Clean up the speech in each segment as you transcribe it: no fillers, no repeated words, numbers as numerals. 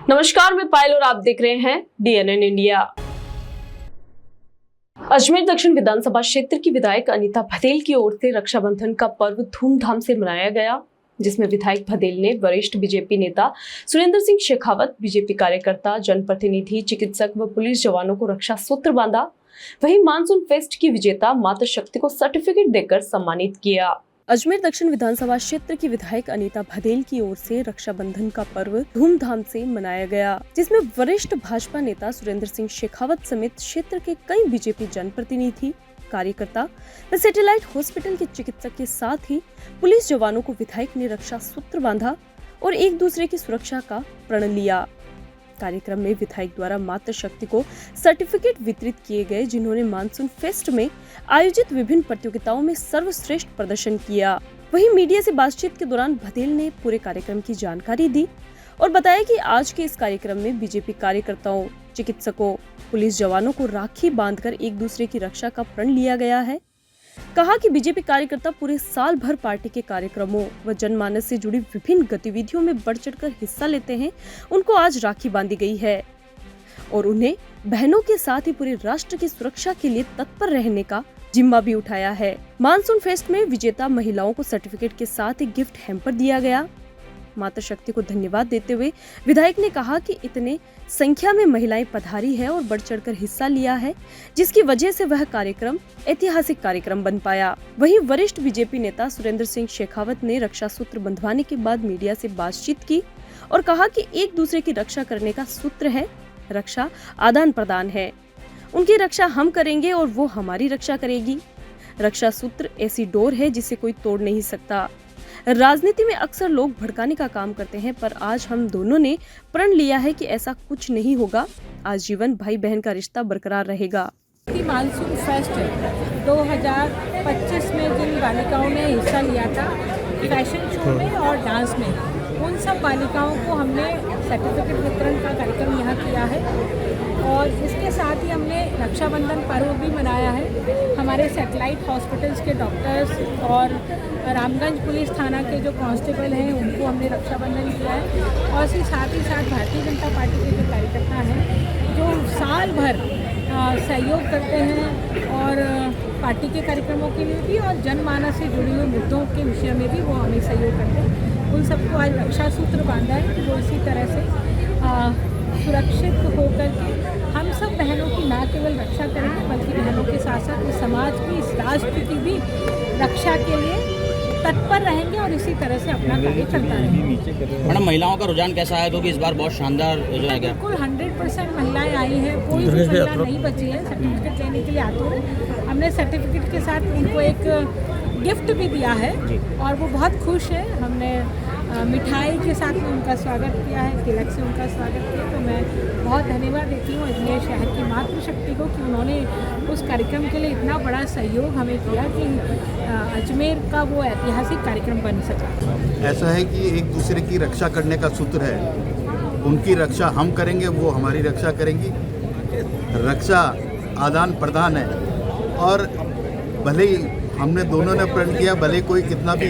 नमस्कार, मैं पायल और आप देख रहे हैं DNN इंडिया। अजमेर दक्षिण विधानसभा क्षेत्र की विधायक अनीता भदेल की ओर से रक्षाबंधन का पर्व धूमधाम से मनाया गया, जिसमें विधायक भदेल ने वरिष्ठ बीजेपी नेता सुरेंद्र सिंह शेखावत, बीजेपी कार्यकर्ता, जनप्रतिनिधि, चिकित्सक व पुलिस जवानों को रक्षा सूत्र बांधा। वहीं मानसून फेस्ट की विजेता मातृ शक्ति को सर्टिफिकेट देकर सम्मानित किया। अजमेर दक्षिण विधानसभा क्षेत्र की विधायक अनीता भदेल की ओर से रक्षाबंधन का पर्व धूमधाम से मनाया गया, जिसमें वरिष्ठ भाजपा नेता सुरेंद्र सिंह शेखावत समेत क्षेत्र के कई बीजेपी जनप्रतिनिधि, कार्यकर्ता व सैटेलाइट हॉस्पिटल के चिकित्सक के साथ ही पुलिस जवानों को विधायक ने रक्षा सूत्र बांधा और एक दूसरे की सुरक्षा का प्रण लिया। कार्यक्रम में विधायक द्वारा मातृ शक्ति को सर्टिफिकेट वितरित किए गए, जिन्होंने मानसून फेस्ट में आयोजित विभिन्न प्रतियोगिताओं में सर्वश्रेष्ठ प्रदर्शन किया। वहीं मीडिया से बातचीत के दौरान भदेल ने पूरे कार्यक्रम की जानकारी दी और बताया कि आज के इस कार्यक्रम में बीजेपी कार्यकर्ताओं, चिकित्सकों, पुलिस जवानों को राखी बांधकर एक दूसरे की रक्षा का प्रण लिया गया है। कहा कि बीजेपी कार्यकर्ता पूरे साल भर पार्टी के कार्यक्रमों व जनमानस से जुड़ी विभिन्न गतिविधियों में बढ़ चढ़कर हिस्सा लेते हैं। उनको आज राखी बांधी गई है और उन्हें बहनों के साथ ही पूरे राष्ट्र की सुरक्षा के लिए तत्पर रहने का जिम्मा भी उठाया है। मानसून फेस्ट में विजेता महिलाओं को सर्टिफिकेट के साथ एक गिफ्ट हैम्पर दिया गया। मातृ शक्ति को धन्यवाद देते हुए विधायक ने कहा कि इतने संख्या में महिलाएं पधारी है और बढ़ चढ़कर हिस्सा लिया है, जिसकी वजह से वह कार्यक्रम ऐतिहासिक कार्यक्रम बन पाया। वहीं वरिष्ठ बीजेपी नेता सुरेंद्र सिंह शेखावत ने रक्षा सूत्र बंधवाने के बाद मीडिया से बातचीत की और कहा कि एक दूसरे की रक्षा करने का सूत्र है, रक्षा आदान प्रदान है। उनकी रक्षा हम करेंगे और वो हमारी रक्षा करेगी। रक्षा सूत्र ऐसी डोर है जिसे कोई तोड़ नहीं सकता। राजनीति में अक्सर लोग भड़काने का काम करते हैं, पर आज हम दोनों ने प्रण लिया है कि ऐसा कुछ नहीं होगा। आजीवन भाई बहन का रिश्ता बरकरार रहेगा। मानसून फेस्ट 2025 में जिन बालिकाओं ने हिस्सा लिया था फैशन शो में और डांस में, उन सब बालिकाओं को हमने सर्टिफिकेट वितरण का कार्यक्रम यहाँ किया है और इसके साथ ही हमने रक्षाबंधन पर्व भी मनाया है। हमारे सैटेलाइट हॉस्पिटल्स के डॉक्टर्स और रामगंज पुलिस थाना के जो कांस्टेबल हैं उनको हमने रक्षाबंधन किया है और साथ ही साथ भारतीय जनता पार्टी के जो कार्यकर्ता हैं जो साल भर सहयोग करते हैं और पार्टी के कार्यक्रमों के लिए भी और जनमानस से जुड़े हुए मुद्दों के विषय में भी वो हमें सहयोग करते हैं। उन सबको आज रक्षा सूत्र बांधा है कि वो इसी तरह से सुरक्षित होकर के हम सब बहनों की न केवल रक्षा करेंगे बल्कि बहनों के साथ साथ इस समाज की, इस राष्ट्र की भी रक्षा के लिए तत्पर रहेंगे और इसी तरह से अपना कार्य चलता रहेगा। मैडम, महिलाओं का रुझान कैसा है? क्योंकि इस बार बहुत शानदार जो है बिल्कुल 100% महिलाएं आई हैं, कोई भी महिला नहीं बची है सर्टिफिकेट लेने के लिए आतुर है। हमने सर्टिफिकेट के साथ उनको एक गिफ्ट भी दिया है और वो बहुत खुश है। हमने मिठाई के साथ में उनका स्वागत किया है, तिलक से उनका स्वागत किया। तो मैं बहुत धन्यवाद देती हूँ अजमेर शहर की मातृ शक्ति को कि उन्होंने उस कार्यक्रम के लिए इतना बड़ा सहयोग हमें किया कि अजमेर का वो ऐतिहासिक कार्यक्रम बन सका। ऐसा है कि एक दूसरे की रक्षा करने का सूत्र है, उनकी रक्षा हम करेंगे, वो हमारी रक्षा करेंगी। रक्षा आदान प्रदान है और भले ही हमने दोनों ने प्रण किया, भले कोई कितना भी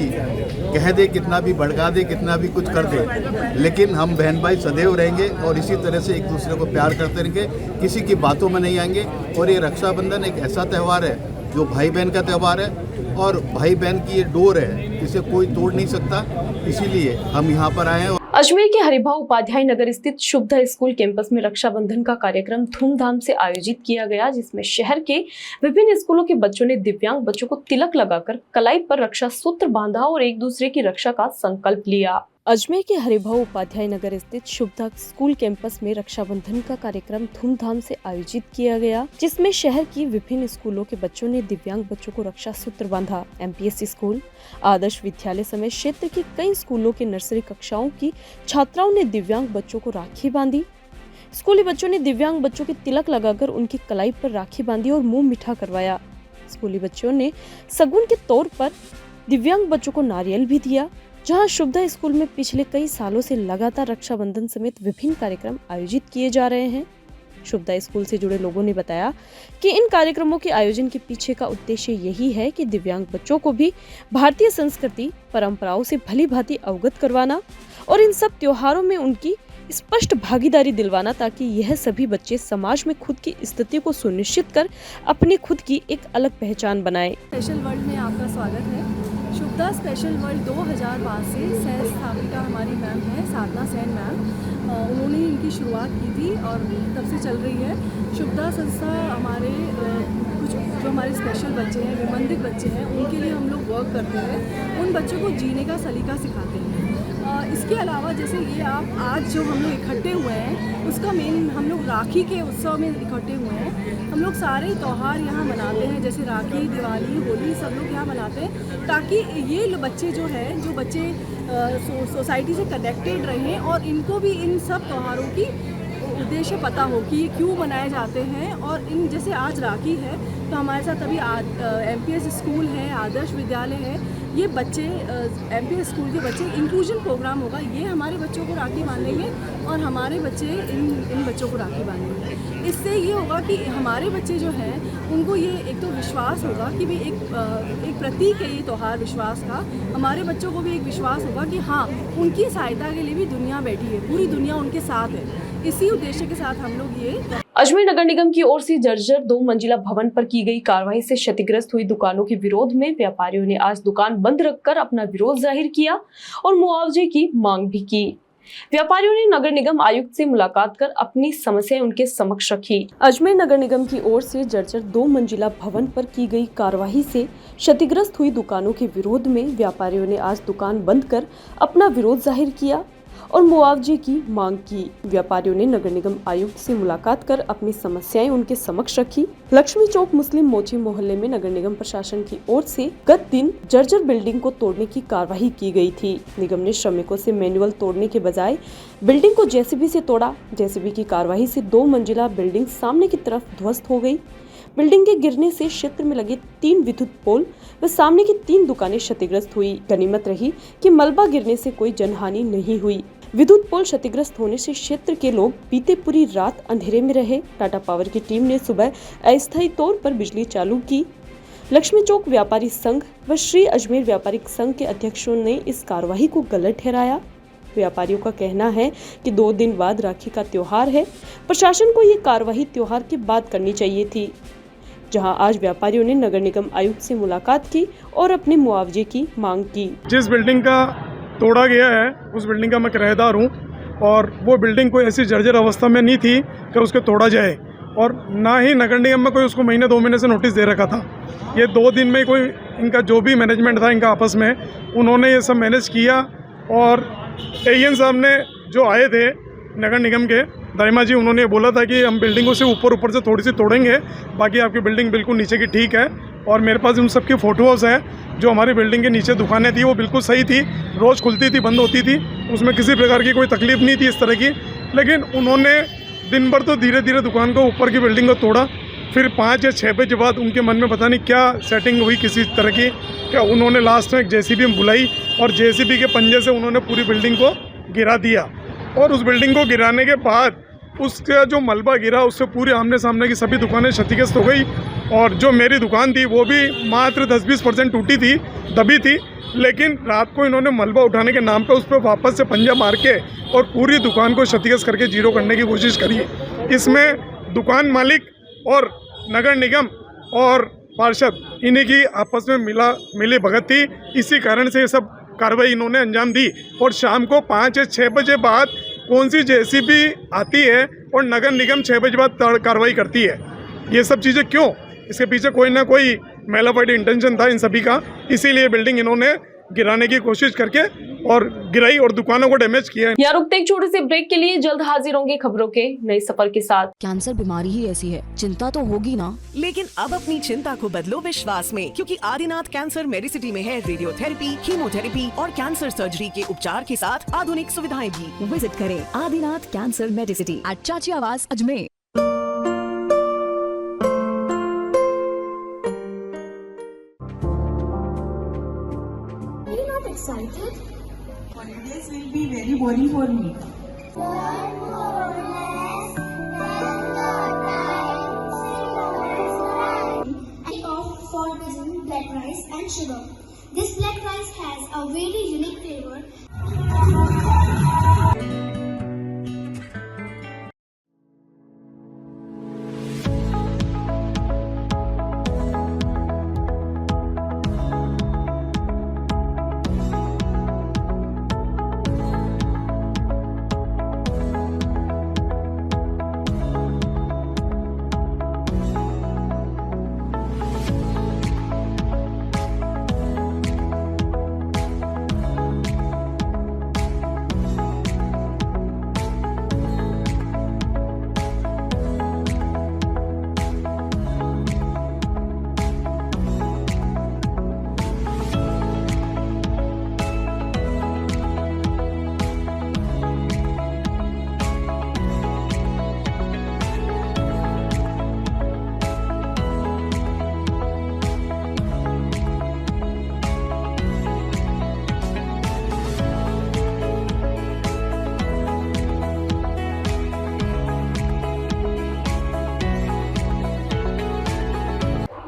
कह दे, कितना भी भड़का दे, कितना भी कुछ कर दे, लेकिन हम बहन भाई सदैव रहेंगे और इसी तरह से एक दूसरे को प्यार करते रहेंगे, किसी की बातों में नहीं आएंगे। और ये रक्षाबंधन एक ऐसा त्यौहार है जो भाई बहन का त्यौहार है और भाई बहन की ये डोर है, इसे कोई तोड़ नहीं सकता। इसीलिए हम यहाँ पर आए हैं। अजमेर के हरिभाऊ उपाध्याय नगर स्थित शुभदा स्कूल कैंपस में रक्षाबंधन का कार्यक्रम धूमधाम से आयोजित किया गया, जिसमें शहर के विभिन्न स्कूलों के बच्चों ने दिव्यांग बच्चों को तिलक लगाकर कलाई पर रक्षा सूत्र बांधा और एक दूसरे की रक्षा का संकल्प लिया। अजमेर के हरिभाऊ उपाध्याय नगर स्थित शुभदा स्कूल कैंपस में रक्षाबंधन का कार्यक्रम धूमधाम से आयोजित किया गया, जिसमें शहर की विभिन्न स्कूलों के बच्चों ने दिव्यांग बच्चों को रक्षा सूत्र बांधा। MPSC स्कूल, आदर्श विद्यालय समेत क्षेत्र के कई स्कूलों के नर्सरी कक्षाओं की छात्राओं ने दिव्यांग बच्चों को राखी बांधी। स्कूली बच्चों ने दिव्यांग बच्चों के तिलक लगाकर उनकी कलाई पर राखी बांधी और मुंह मीठा करवाया। स्कूली बच्चों ने सगुन के तौर पर दिव्यांग बच्चों को नारियल भी दिया। जहां शुभदा स्कूल में पिछले कई सालों से लगातार रक्षाबंधन समेत विभिन्न कार्यक्रम आयोजित किए जा रहे हैं। शुभदा स्कूल से जुड़े लोगों ने बताया कि इन कार्यक्रमों के आयोजन के पीछे का उद्देश्य यही है कि दिव्यांग बच्चों को भी भारतीय संस्कृति, परंपराओं से भली भांति अवगत करवाना और इन सब त्योहारों में उनकी स्पष्ट भागीदारी दिलवाना ताकि यह सभी बच्चे समाज में खुद की स्थिति को सुनिश्चित कर अपनी खुद की एक अलग पहचान बनाएं। स्पेशल वर्ल्ड में आपका स्वागत है। शुभदा स्पेशल वर्ल्ड 2005 से सह स्थापिका हमारी मैम है साधना सेन मैम, उन्होंने इनकी शुरुआत की थी और तब से चल रही है। शुभदा संस्था हमारे कुछ जो हमारे स्पेशल बच्चे हैं, विमंदित बच्चे हैं, उनके लिए हम लोग वर्क करते हैं, उन बच्चों को जीने का सलीका सिखाते हैं। इसके अलावा जैसे ये आप आज जो हम लोग इकट्ठे हुए हैं, उसका मेन हम लोग राखी के उत्सव में इकट्ठे हुए हैं। हम लोग सारे त्यौहार यहाँ मनाते हैं, जैसे राखी, दिवाली, होली, सब लोग यहाँ मनाते हैं ताकि ये बच्चे जो हैं, जो बच्चे सोसाइटी से कनेक्टेड रहें और इनको भी इन सब त्योहारों की उद्देश्य पता हो कि ये क्यों मनाए जाते हैं। और इन जैसे आज राखी है तो हमारे साथ अभी MPS स्कूल है, आदर्श विद्यालय है, ये बच्चे MPS स्कूल के बच्चे इंक्लूजन प्रोग्राम होगा, ये हमारे बच्चों को राखी बांधेंगे और हमारे बच्चे इन बच्चों को राखी बांधेंगे। इससे ये होगा कि हमारे बच्चे जो हैं उनको ये एक तो विश्वास होगा कि भाई एक प्रतीक है ये त्यौहार विश्वास का। हमारे बच्चों को भी एक विश्वास होगा कि हाँ, उनकी सहायता के लिए भी दुनिया बैठी है, पूरी दुनिया उनके साथ है। इसी उद्देश्य के साथ हम लोग ये अजमेर नगर निगम की ओर से जर्जर 2 मंजिला भवन पर की गई कार्रवाई से क्षतिग्रस्त हुई दुकानों के विरोध में व्यापारियों ने आज दुकान बंद रखकर अपना विरोध जाहिर किया और मुआवजे की मांग भी की। व्यापारियों ने नगर निगम आयुक्त से मुलाकात कर अपनी समस्याएं उनके समक्ष रखी। अजमेर नगर निगम की ओर से जर्जर 2 मंजिला भवन पर की गई कार्रवाई से क्षतिग्रस्त हुई दुकानों के विरोध में व्यापारियों ने आज दुकान बंद कर अपना विरोध जाहिर किया और मुआवजे की मांग की। व्यापारियों ने नगर निगम आयुक्त से मुलाकात कर अपनी समस्याएं उनके समक्ष रखी। लक्ष्मी चौक मुस्लिम मोची मोहल्ले में नगर निगम प्रशासन की ओर से गत दिन जर्जर बिल्डिंग को तोड़ने की कार्रवाई की गई थी। निगम ने श्रमिकों से मैनुअल तोड़ने के बजाय बिल्डिंग को JCB से तोड़ा। JCB की कार्रवाई से 2 मंजिला बिल्डिंग सामने की तरफ ध्वस्त हो गई। बिल्डिंग के गिरने से क्षेत्र में लगे 3 विद्युत पोल व सामने की 3 दुकानें क्षतिग्रस्त हुई। गनीमत रही कि मलबा गिरने से कोई जनहानि नहीं हुई। विद्युत पोल क्षतिग्रस्त होने से क्षेत्र के लोग बीते पूरी रात अंधेरे में रहे। टाटा पावर की टीम ने सुबह अस्थायी तौर पर बिजली चालू की। लक्ष्मी चौक व्यापारी संघ व श्री अजमेर व्यापारिक संघ के अध्यक्षों ने इस कार्रवाई को गलत ठहराया। व्यापारियों का कहना है कि 2 दिन बाद राखी का त्योहार है, प्रशासन को ये कार्रवाई त्योहार के बाद करनी चाहिए थी। जहां आज व्यापारियों ने नगर निगम आयुक्त से मुलाकात की और अपने मुआवजे की मांग की। जिस बिल्डिंग का तोड़ा गया है उस बिल्डिंग का मैं किराएदार हूँ और वो बिल्डिंग कोई ऐसी जर्जर अवस्था में नहीं थी कि उसको तोड़ा जाए, और ना ही नगर निगम में कोई उसको महीने 2 महीने से नोटिस दे रखा था। ये 2 दिन में कोई इनका जो भी मैनेजमेंट था इनका आपस में, उन्होंने ये सब मैनेज किया। और AN साहब ने जो आए थे नगर निगम के दाइमा जी, उन्होंने बोला था कि हम बिल्डिंगों से ऊपर से थोड़ी सी तोड़ेंगे, बाकी आपकी बिल्डिंग बिल्कुल नीचे की ठीक है। और मेरे पास उन सब की फ़ोटोज़ है। जो हमारी बिल्डिंग के नीचे दुकानें थी वो बिल्कुल सही थी, रोज़ खुलती थी, बंद होती थी, उसमें किसी प्रकार की कोई तकलीफ़ नहीं थी इस तरह की। लेकिन उन्होंने दिन भर तो धीरे धीरे दुकान को ऊपर की बिल्डिंग को तोड़ा। फिर 5 या 6 बजे बाद उनके मन में पता नहीं क्या सेटिंग हुई किसी तरह की, क्या उन्होंने लास्ट में एक JCB बुलाई और JCB के पंजे से उन्होंने पूरी बिल्डिंग को गिरा दिया। और उस बिल्डिंग को गिराने के बाद उसका जो मलबा गिरा उससे पूरे आमने सामने की सभी दुकानें क्षतिग्रस्त हो गई। और जो मेरी दुकान थी वो भी मात्र 10-20% टूटी थी, दबी थी। लेकिन रात को इन्होंने मलबा उठाने के नाम पे उस पर वापस से पंजा मार के और पूरी दुकान को क्षतिग्रस्त करके जीरो करने की कोशिश करी। इसमें दुकान मालिक और नगर निगम और पार्षद इन्हीं की आपस में मिली भगत थी। इसी कारण से ये सब कार्रवाई इन्होंने अंजाम दी। और शाम को 5 या 6 बजे बाद कौन सी JCB आती है और नगर निगम 6 बजे बाद कार्रवाई करती है। ये सब चीज़ें क्यों? इसके पीछे कोई ना कोई मेलाफाइड इंटेंशन था इन सभी का। इसीलिए बिल्डिंग इन्होंने गिराने की कोशिश करके और गिराई और दुकानों को डैमेज किया। यहाँ रुकते एक छोटे से ब्रेक के लिए, जल्द हाजिर होंगे खबरों के नए सफर के साथ। कैंसर बीमारी ही ऐसी है, चिंता तो होगी ना, लेकिन अब अपनी चिंता को बदलो विश्वास में, क्योंकि आदिनाथ कैंसर मेडिसिटी में है रेडियोथेरेपी, कीमोथेरेपी और कैंसर सर्जरी के उपचार के साथ आधुनिक सुविधाएं भी। विजिट करें आदिनाथ कैंसर मेडिसिटी एट चाची आवास Ajmer. Excited? Holidays will be very boring for me. And opt for cuisine, black rice and sugar. This black rice has a very unique flavor.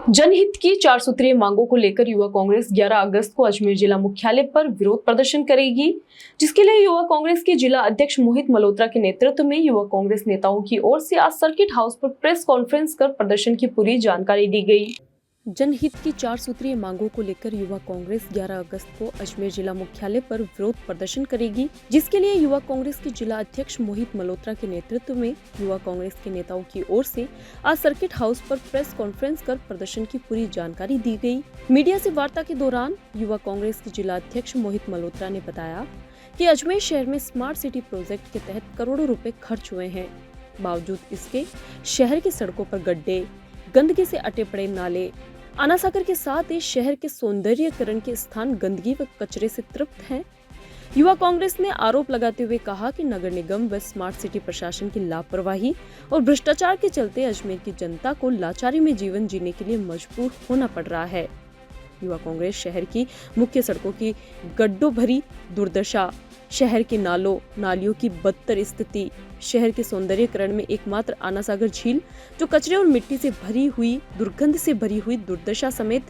जनहित की 4 सूत्रीय मांगों को लेकर युवा कांग्रेस 11 अगस्त को अजमेर जिला मुख्यालय पर विरोध प्रदर्शन करेगी, जिसके लिए युवा कांग्रेस के जिला अध्यक्ष मोहित मल्होत्रा के नेतृत्व में युवा कांग्रेस नेताओं की ओर से आज सर्किट हाउस पर प्रेस कॉन्फ्रेंस कर प्रदर्शन की पूरी जानकारी दी गई। जनहित की 4 सूत्रीय मांगों को लेकर युवा कांग्रेस 11 अगस्त को अजमेर जिला मुख्यालय पर विरोध प्रदर्शन करेगी, जिसके लिए युवा कांग्रेस के जिला अध्यक्ष मोहित मल्होत्रा के नेतृत्व में युवा कांग्रेस के नेताओं की ओर से आज सर्किट हाउस पर प्रेस कॉन्फ्रेंस कर प्रदर्शन की पूरी जानकारी दी गई। मीडिया से वार्ता के दौरान युवा कांग्रेस के जिला अध्यक्ष मोहित मल्होत्रा ने बताया कि अजमेर शहर में स्मार्ट सिटी प्रोजेक्ट के तहत करोड़ों रुपए खर्च हुए हैं। बावजूद इसके शहर की सड़कों पर गड्ढे, गंदगी से अटे पड़े नाले, आनासागर के साथ ही शहर के सौंदर्यीकरण के स्थान गंदगी व कचरे से तृप्त हैं। युवा कांग्रेस ने आरोप लगाते हुए कहा कि नगर निगम व स्मार्ट सिटी प्रशासन की लापरवाही और भ्रष्टाचार के चलते अजमेर की जनता को लाचारी में जीवन जीने के लिए मजबूर होना पड़ रहा है। युवा कांग्रेस शहर की मुख्य सड़कों की गड्ढों भरी दुर्दशा, शहर के नालियों की बदतर स्थिति, शहर के सौंदर्यीकरण में एकमात्र आनासागर झील जो कचरे और मिट्टी से भरी हुई, दुर्गंध से भरी हुई दुर्दशा समेत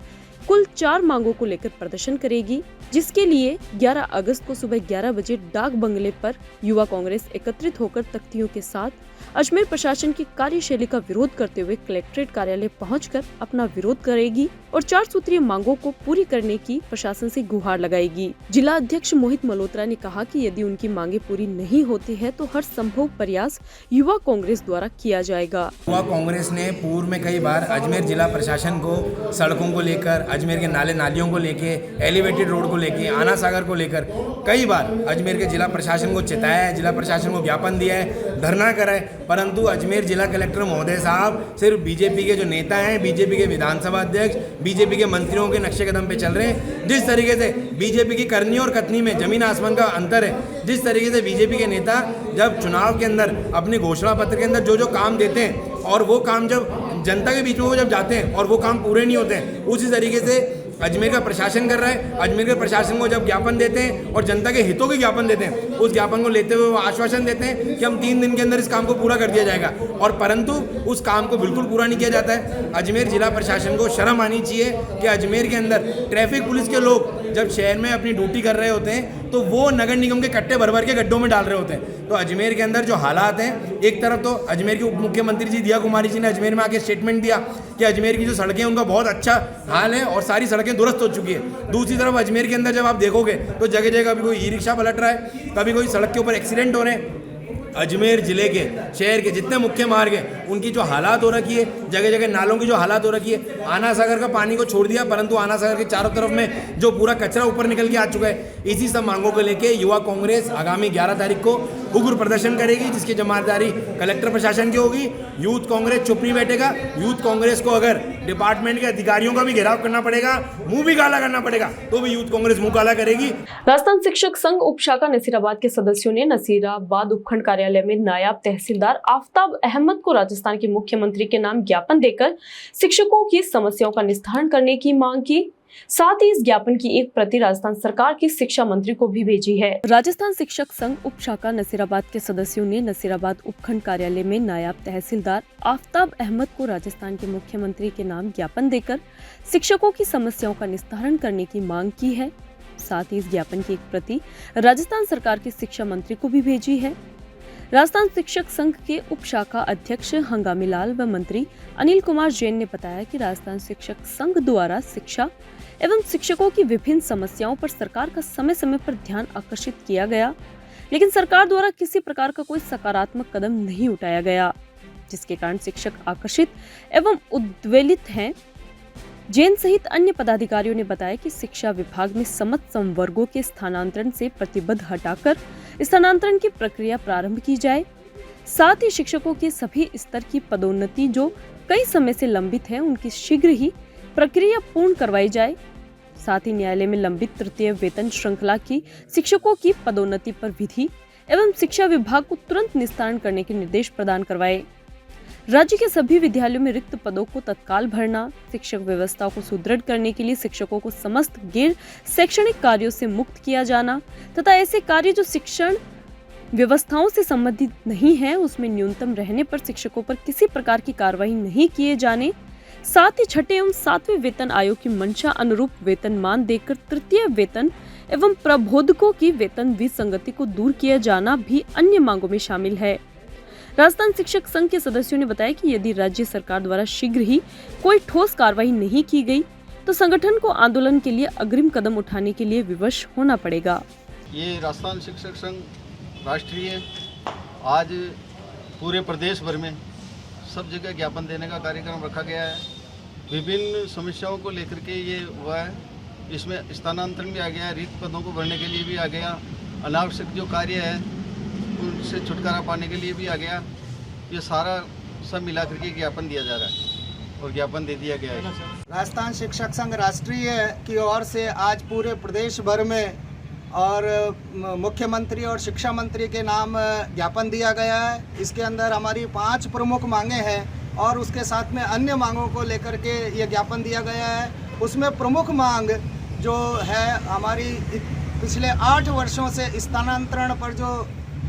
कुल 4 मांगों को लेकर प्रदर्शन करेगी, जिसके लिए 11 अगस्त को सुबह 11 बजे डाक बंगले पर युवा कांग्रेस एकत्रित होकर तख्तियों के साथ अजमेर प्रशासन की कार्यशैली का विरोध करते हुए कलेक्ट्रेट कार्यालय पहुंचकर अपना विरोध करेगी और 4 सूत्रीय मांगों को पूरी करने की प्रशासन से गुहार लगाएगी। जिला अध्यक्ष मोहित मल्होत्रा ने कहा कि यदि उनकी मांगे पूरी नहीं होती है तो हर संभव प्रयास युवा कांग्रेस द्वारा किया जाएगा। युवा कांग्रेस ने पूर्व में कई बार अजमेर जिला प्रशासन को सड़कों को लेकर, अजमेर के नाले नालियों को लेके, एलिवेटेड रोड को लेके, आना सागर को लेकर कई बार अजमेर के जिला प्रशासन को चिताया है, जिला प्रशासन को ज्ञापन दिया है, धरना करा है, परंतु अजमेर जिला कलेक्टर महोदय साहब सिर्फ बीजेपी के जो नेता हैं, बीजेपी के विधानसभा अध्यक्ष, बीजेपी के मंत्रियों के नक्शे कदम पे चल रहे हैं। जिस तरीके से बीजेपी की करनी और कथनी में जमीन आसमान का अंतर है, जिस तरीके से बीजेपी के नेता जब चुनाव के अंदर अपने घोषणा पत्र के अंदर जो जो काम देते हैं और वो काम जब जनता के बीच में वो जब जाते हैं और वो काम पूरे नहीं होते हैं, उसी तरीके से अजमेर का प्रशासन कर रहा है। अजमेर के प्रशासन को जब ज्ञापन देते हैं और जनता के हितों के ज्ञापन देते हैं, उस ज्ञापन को लेते हुए वो आश्वासन देते हैं कि हम 3 दिन के अंदर इस काम को पूरा कर दिया जाएगा, और परंतु उस काम को बिल्कुल पूरा नहीं किया जाता है। अजमेर जिला प्रशासन को शर्म आनी चाहिए कि अजमेर के अंदर ट्रैफिक पुलिस के लोग जब शहर में अपनी ड्यूटी कर रहे होते हैं तो वो नगर निगम के कट्टे भर भर के गड्ढों में डाल रहे होते हैं। तो अजमेर के अंदर जो हालात हैं, एक तरफ तो अजमेर के उप मुख्यमंत्री जी दिया कुमारी जी ने अजमेर में आके स्टेटमेंट दिया कि अजमेर की जो सड़कें हैं उनका बहुत अच्छा हाल है और सारी सड़कें दुरुस्त हो चुकी है। दूसरी तरफ अजमेर के अंदर जब आप देखोगे तो जगह जगह कभी कोई ई रिक्शा पलट रहा है, कभी कोई सड़क के ऊपर एक्सीडेंट हो रहे हैं। अजमेर जिले के शहर के जितने मुख्य मार्ग हैं उनकी जो हालात हो रखी है, जगह जगह नालों की जो हालात हो रखी है, आना सागर का पानी को छोड़ दिया, परंतु आना सागर के चारों तरफ में जो पूरा कचरा ऊपर निकल के आ चुका है। इसी सब मांगों को लेके युवा कांग्रेस आगामी 11 तारीख को उग्र प्रदर्शन करेगी, जिसकी जिम्मेदारी कलेक्टर प्रशासन की होगी। यूथ कांग्रेस चुप नहीं बैठेगा। यूथ कांग्रेस को अगर डिपार्टमेंट के अधिकारियों का भी घेराव करना पड़ेगा, मुंह भी काला करना पड़ेगा, तो भी यूथ कांग्रेस मुंह काला करेगी। राजस्थान शिक्षक संघ उप शाखा नसीराबाद के सदस्यों ने नसीराबाद उपखंड कार्यालय में नायब तहसीलदार आफ्ताब अहमद को राजस्थान के मुख्यमंत्री के नाम ज्ञापन देकर शिक्षकों की समस्याओं का निस्तारण करने की मांग की। साथ ही इस ज्ञापन की एक प्रति राजस्थान सरकार की शिक्षा मंत्री को भी भेजी है। राजस्थान शिक्षक संघ उप शाखा नसीराबाद के सदस्यों ने नसीराबाद उपखंड कार्यालय में नायब तहसीलदार आफ्ताब अहमद को राजस्थान के मुख्यमंत्री के नाम ज्ञापन देकर शिक्षकों की समस्याओं का निस्तारण करने की मांग की है। साथ ही इस ज्ञापन की एक प्रति राजस्थान सरकार की शिक्षा मंत्री को भी भेजी है। राजस्थान शिक्षक संघ के उप शाखा अध्यक्ष हंगामी लाल व मंत्री अनिल कुमार जैन ने बताया कि राजस्थान शिक्षक संघ द्वारा शिक्षा एवं शिक्षकों की विभिन्न समस्याओं पर सरकार का समय समय पर ध्यान आकर्षित किया गया, लेकिन सरकार द्वारा किसी प्रकार का कोई सकारात्मक कदम नहीं उठाया गया, जिसके कारण शिक्षक आकर्षित एवं उद्वेलित हैं। जैन सहित अन्य पदाधिकारियों ने बताया कि शिक्षा विभाग में समस्त संवर्गों के स्थानांतरण से प्रतिबद्ध हटाकर स्थानांतरण की प्रक्रिया प्रारंभ की जाए। साथ ही शिक्षकों के सभी स्तर की पदोन्नति जो कई समय से लंबित है, उनकी शीघ्र ही प्रक्रिया पूर्ण करवाई जाए। साथ ही न्यायालय में लंबित तृतीय वेतन श्रृंखला की शिक्षकों की पदोन्नति पर विधि एवं शिक्षा विभाग को तुरंत निस्तारण करने के निर्देश प्रदान करवाए। राज्य के सभी विद्यालयों में रिक्त पदों को तत्काल भरना, शिक्षक व्यवस्था को सुदृढ़ करने के लिए शिक्षकों को समस्त गैर शैक्षणिक कार्यों से मुक्त किया जाना तथा ऐसे कार्य जो शिक्षण व्यवस्थाओं से संबंधित नहीं है, उसमें न्यूनतम रहने पर शिक्षकों पर किसी प्रकार की कार्रवाई नहीं किए जाने। साथ ही छठे एवं 7वें वेतन आयोग की मंशा अनुरूप वेतनमान देकर तृतीय वेतन एवं प्रबोधकों की वेतन विसंगति को दूर किया जाना भी अन्य मांगों में शामिल है। राजस्थान शिक्षक संघ के सदस्यों ने बताया कि यदि राज्य सरकार द्वारा शीघ्र ही कोई ठोस कार्रवाई नहीं की गई तो संगठन को आंदोलन के लिए अग्रिम कदम उठाने के लिए विवश होना पड़ेगा। ये राजस्थान शिक्षक संघ राष्ट्रीय आज पूरे प्रदेश भर में सब जगह ज्ञापन देने का कार्यक्रम रखा गया है। विभिन्न समस्याओं को लेकर के ये हुआ है। इसमें स्थानांतरण भी आ गया, रिक्त पदों को भरने के लिए भी आ गया, अनावश्यक जो कार्य है उनसे छुटकारा पाने के लिए भी आ गया। ये सारा सब मिला करके ज्ञापन दिया जा रहा है और ज्ञापन दे दिया गया है। राजस्थान शिक्षक संघ राष्ट्रीय की ओर से आज पूरे प्रदेश भर में और मुख्यमंत्री और शिक्षा मंत्री के नाम ज्ञापन दिया गया है। इसके अंदर हमारी 5 प्रमुख मांगे हैं और उसके साथ में अन्य मांगों को लेकर के ये ज्ञापन दिया गया है। उसमें प्रमुख मांग जो है हमारी पिछले 8 वर्षों से स्थानांतरण पर जो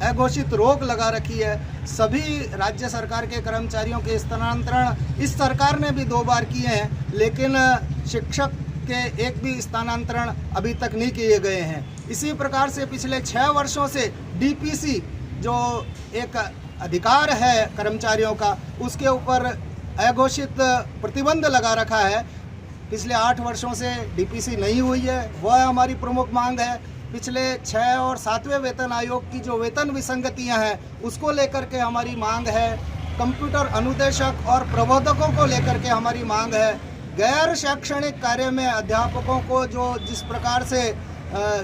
अघोषित रोक लगा रखी है, सभी राज्य सरकार के कर्मचारियों के स्थानांतरण इस सरकार ने भी 2 बार किए हैं, लेकिन शिक्षक के एक भी स्थानांतरण अभी तक नहीं किए गए हैं। इसी प्रकार से पिछले 6 वर्षों से डीपीसी जो एक अधिकार है कर्मचारियों का, उसके ऊपर अघोषित प्रतिबंध लगा रखा है। पिछले 8 वर्षों से डीपीसी नहीं हुई है, वह हमारी प्रमुख मांग है। पिछले 6 और 7वें वेतन आयोग की जो वेतन विसंगतियां हैं उसको लेकर के हमारी मांग है। कंप्यूटर अनुदेशक और प्रबोधकों को लेकर के हमारी मांग है। गैर शैक्षणिक कार्य में अध्यापकों को जो जिस प्रकार से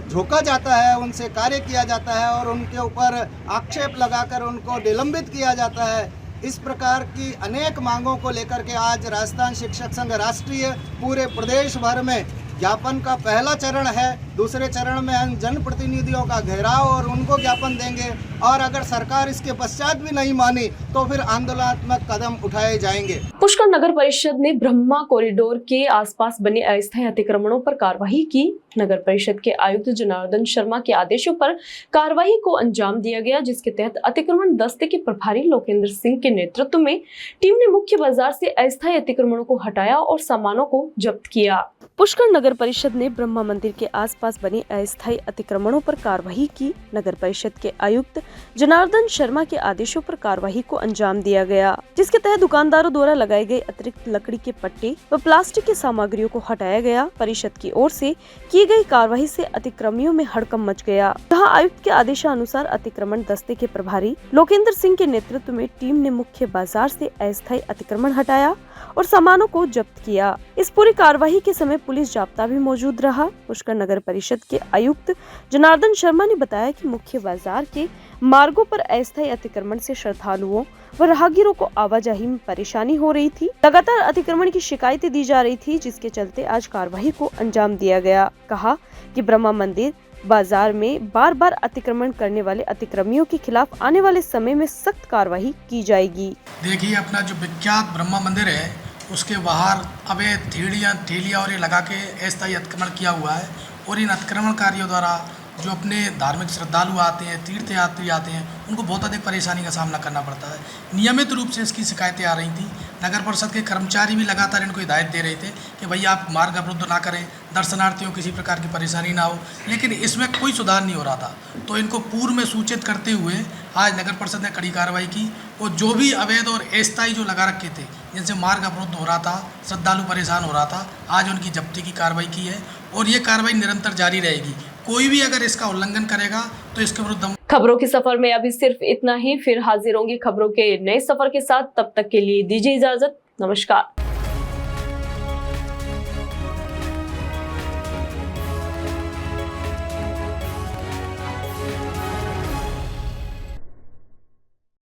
झोंका जाता है, उनसे कार्य किया जाता है और उनके ऊपर आक्षेप लगाकर उनको निलंबित किया जाता है, इस प्रकार की अनेक मांगों को लेकर के आज राजस्थान शिक्षक संघ राष्ट्रीय पूरे प्रदेश भर में ज्ञापन का पहला चरण है। दूसरे चरण में हम जनप्रतिनिधियों का घेराव और उनको ज्ञापन देंगे और अगर सरकार इसके पश्चात भी नहीं मानी तो फिर आंदोलनात्मक कदम उठाए जाएंगे। पुष्कर नगर परिषद ने ब्रह्मा कॉरिडोर के आसपास बने अस्थायी अतिक्रमणों पर कार्रवाई की। नगर परिषद के आयुक्त जनार्दन शर्मा के आदेशों पर कार्रवाई को अंजाम दिया गया, जिसके तहत अतिक्रमण दस्ते के प्रभारी लोकेंद्र सिंह के नेतृत्व में टीम ने मुख्य बाजार से अस्थायी अतिक्रमणों को हटाया और सामानों को जब्त किया। पुष्कर नगर परिषद ने ब्रह्मा मंदिर के आसपास बने अस्थायी अतिक्रमणों पर कार्रवाई की। नगर परिषद के आयुक्त जनार्दन शर्मा के आदेशों पर कार्रवाई को अंजाम दिया गया, जिसके तहत दुकानदारों द्वारा लगाए गए अतिरिक्त लकड़ी के पट्टे व प्लास्टिक की सामग्रियों को हटाया गया। परिषद की ओर से की गई कार्रवाई से अतिक्रमियों में हड़कंप मच गया। जहां आयुक्त के आदेशानुसार अतिक्रमण दस्ते के प्रभारी लोकेंद्र सिंह के नेतृत्व में टीम ने मुख्य बाजार से अस्थायी अतिक्रमण हटाया और सामानों को जब्त किया। इस पूरी कार्रवाई के समय पुलिस जाब्ता भी मौजूद रहा। पुष्कर नगर परिषद के आयुक्त जनार्दन शर्मा ने बताया कि मुख्य बाजार के मार्गों पर अस्थायी अतिक्रमण से श्रद्धालुओं व राहगीरों को आवाजाही में परेशानी हो रही थी। लगातार अतिक्रमण की शिकायतें दी जा रही थी, जिसके चलते आज कार्रवाई को अंजाम दिया गया। कहा कि ब्रह्मा मंदिर बाजार में बार बार अतिक्रमण करने वाले अतिक्रमियों के खिलाफ आने वाले समय में सख्त कार्रवाई की जाएगी। देखिए, अपना जो विख्यात ब्रह्मा मंदिर है उसके बाहर अवैध ठेलियां और ये लगा के अस्थायी अतिक्रमण किया हुआ है और इन अतिक्रमणकारियों द्वारा जो अपने धार्मिक श्रद्धालु आते हैं, तीर्थयात्री आते हैं, उनको बहुत अधिक परेशानी का सामना करना पड़ता है। नियमित रूप से इसकी शिकायतें आ रही थी। नगर परिषद के कर्मचारी भी लगातार इनको हिदायत दे रहे थे कि भैया आप मार्ग अवरुद्ध ना करें, दर्शनार्थियों को किसी प्रकार की परेशानी ना हो, लेकिन इसमें कोई सुधार नहीं हो रहा था। तो इनको पूर्व में सूचित करते हुए आज नगर परिषद ने कड़ी कार्रवाई की और जो भी अवैध और अस्थायी जो लगा रखे थे, जिनसे मार्ग अवरुद्ध हो रहा था, श्रद्धालु परेशान हो रहा था, आज उनकी जब्ती की कार्रवाई की है और ये कार्रवाई निरंतर जारी रहेगी। कोई भी अगर इसका उल्लंघन करेगा तो इसके विरुद्ध। खबरों के सफर में अभी सिर्फ इतना ही, फिर हाजिर होंगे खबरों के नए सफर के साथ। तब तक के लिए दीजिए इजाजत। नमस्कार।